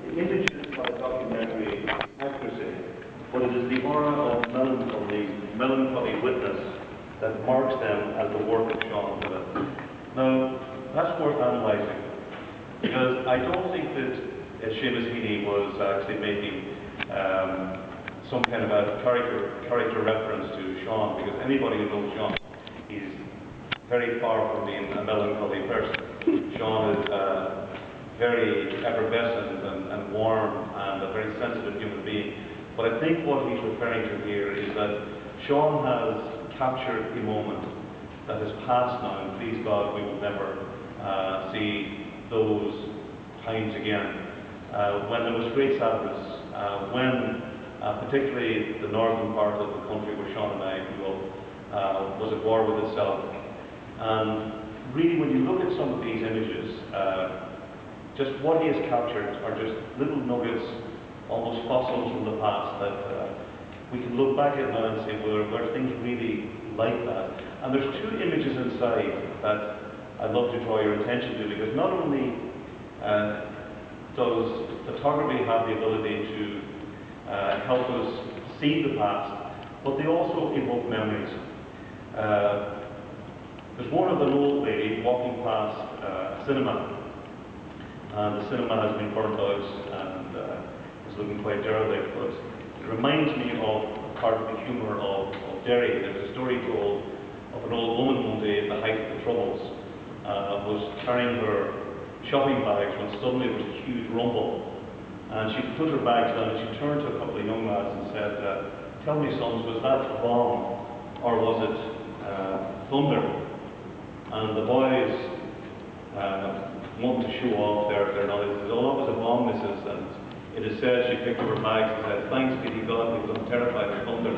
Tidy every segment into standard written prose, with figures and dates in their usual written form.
The image is by documentary accuracy, but it is the aura of melancholy witness that marks them as the work of Seán Hillen. Now, that's worth analysing, because I don't think that Seamus Heaney was actually making some kind of a character reference to Seán, because anybody who knows Seán, he's very far from being a melancholy person. Seán is very effervescent and warm and a very sensitive human being. But I think what he's referring to here is that Seán has captured a moment that has passed now, and please God, we will never see those times again. When there was great sadness, when particularly the northern part of the country where Seán and I grew up was at war with itself. And really, when you look at some of these images, just what he has captured are just little nuggets, almost fossils from the past that we can look back at now and say, well, were things really like that? And there's two images inside that I'd love to draw your attention to, because not only does photography have the ability to help us see the past, but they also evoke memories. There's one of an old lady walking past a cinema, and the cinema has been burnt out and is looking quite derelict, but it reminds me of part of the humour of Derry. There's a story told of an old woman one day at the height of the Troubles, was carrying her shopping bags when suddenly there was a huge rumble, and she put her bags down and she turned to a couple of young lads and said, tell me, sons, was that a bomb or was it thunder? And the boys wanted to show off their knowledge. They said, oh, that was a bomb, missus. And it is said she picked up her bags and said, thanks be to God, because I'm terrified of thunder.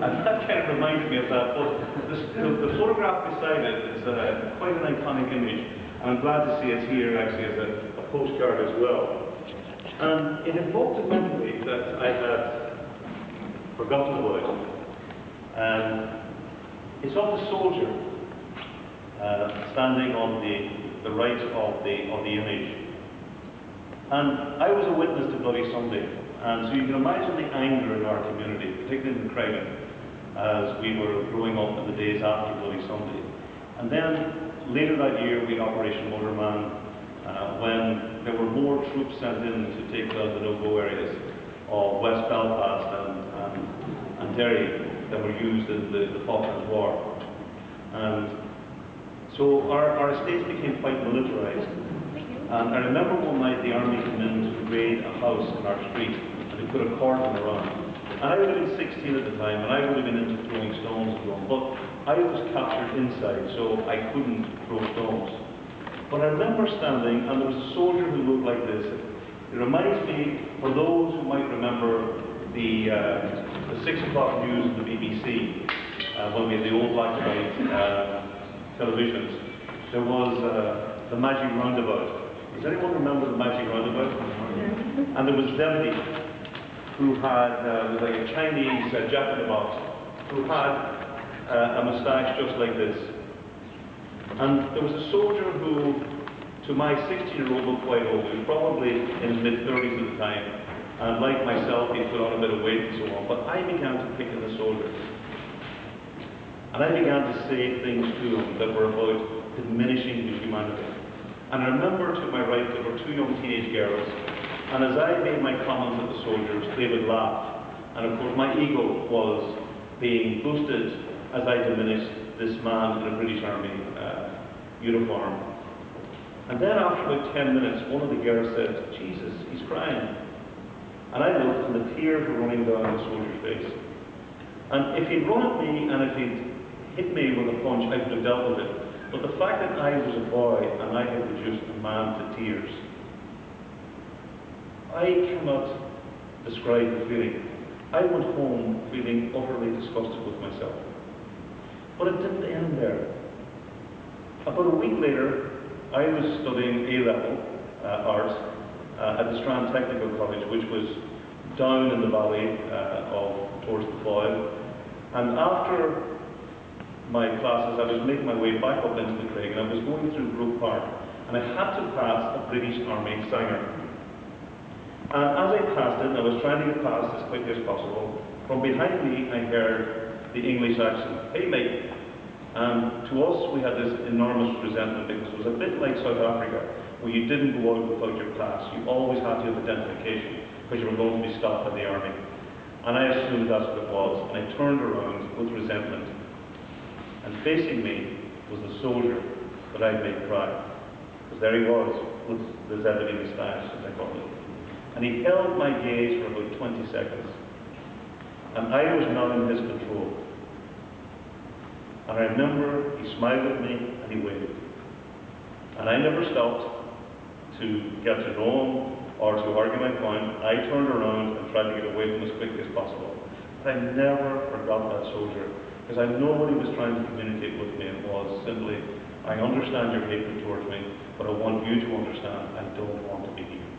And that kind of reminds me of that. But the photograph beside it is quite an iconic image, and I'm glad to see it here actually as a postcard as well. And it evoked a memory that I had forgotten about. It's of the soldier standing on the right of the image. And I was a witness to Bloody Sunday, and so you can imagine the anger in our community, particularly in Craigin, as we were growing up in the days after Bloody Sunday. And then later that year we had Operation Motorman, when there were more troops sent in to take down the no-go areas of West Belfast and Derry that were used in the Falklands War. And so our estates became quite militarised. And I remember one night the army came in to raid a house in our street, and they put a cordon around. And I would have been 16 at the time, and I would have been into throwing stones and so on, but I was captured inside, so I couldn't throw stones. But I remember standing, and there was a soldier who looked like this. It reminds me, for those who might remember the 6 o'clock news of the BBC, when we had the old black and white televisions, there was the Magic Roundabout. Does anyone remember the Magic Roundabout? And there was Veldy, who had, was like a Chinese jack-in-the-box, who had a moustache just like this. And there was a soldier who, to my 16-year-old, looked quite old. He was probably in his mid-30s at the time, and like myself, he put on a bit of weight and so on. But I began to pick on the soldier. And I began to say things to him that were about diminishing his humanity. And I remember to my right there were 2 young teenage girls, and as I made my comments at the soldiers, they would laugh. And of course my ego was being boosted as I diminished this man in a British Army uniform. And then after about 10 minutes, one of the girls said, Jesus, he's crying. And I looked, and the tears were running down the soldier's face. And if he'd run at me, and if he'd hit me with a punch, I could have dealt with it. But the fact that I was a boy, and I had reduced a man to tears, I cannot describe the feeling. I went home feeling utterly disgusted with myself. But it didn't end there. About a week later, I was studying A-level art at the Strand Technical College, which was down in the valley towards the Foyle. And after my classes, I was making my way back up into the Craig, and I was going through Grove Park, and I had to pass a British Army Singer. And as I passed it, and I was trying to get past as quickly as possible, from behind me I heard the English accent, "Hey mate." And to us we had this enormous resentment because it was a bit like South Africa, where you didn't go out without your pass. You always had to have identification because you were going to be stopped by the army. And I assumed that's what it was. And I turned around with resentment. And facing me was the soldier that I'd made cry. Because there he was, with the Zebedee moustache, as I call it. And he held my gaze for about 20 seconds. And I was now in his control. And I remember he smiled at me and he waved. And I never stopped to get to know him or to argue my point. I turned around and tried to get away from him as quickly as possible. But I never forgot that soldier, because I know what he was trying to communicate with me, and was simply, I understand your hatred towards me, but I want you to understand I don't want to be here.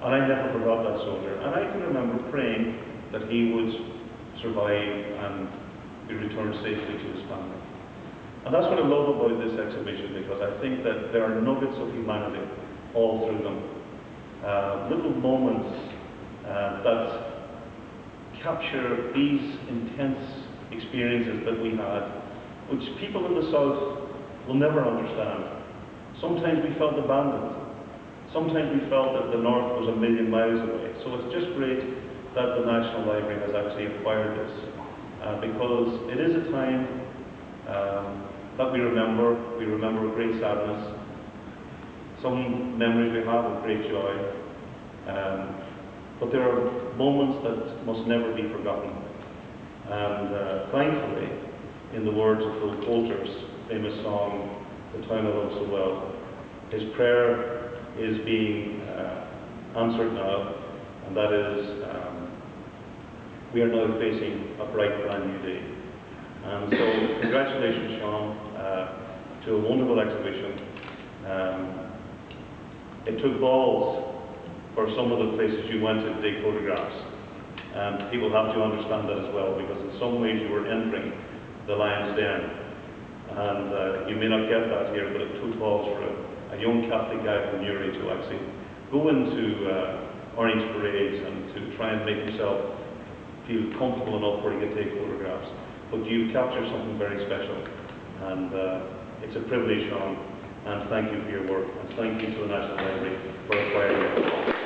And I never forgot that soldier. And I can remember praying that he would survive and be returned safely to his family. And that's what I love about this exhibition, because I think that there are nuggets of humanity all through them. Little moments that capture these intense experiences that we had, which people in the South will never understand. Sometimes we felt abandoned. Sometimes we felt that the North was a million miles away. So it's just great that the National Library has actually acquired this. Because it is a time that we remember with great sadness. Some memories we have of great joy. But there are moments that must never be forgotten. And thankfully, in the words of Phil Coulter's famous song, "The Town I Love So Well," his prayer is being answered now, and that is, we are now facing a bright, brand new day. And so, congratulations, Seán, to a wonderful exhibition. It took balls for some of the places you went to take photographs. And people have to understand that as well, because in some ways you were entering the lion's den. And you may not get that here, but it took balls for a young Catholic guy from Newry to actually go into orange parades and to try and make himself feel comfortable enough where he could take photographs. But you've captured something very special. And it's a privilege, Seán, and thank you for your work. And thank you to the National Library for acquiring it.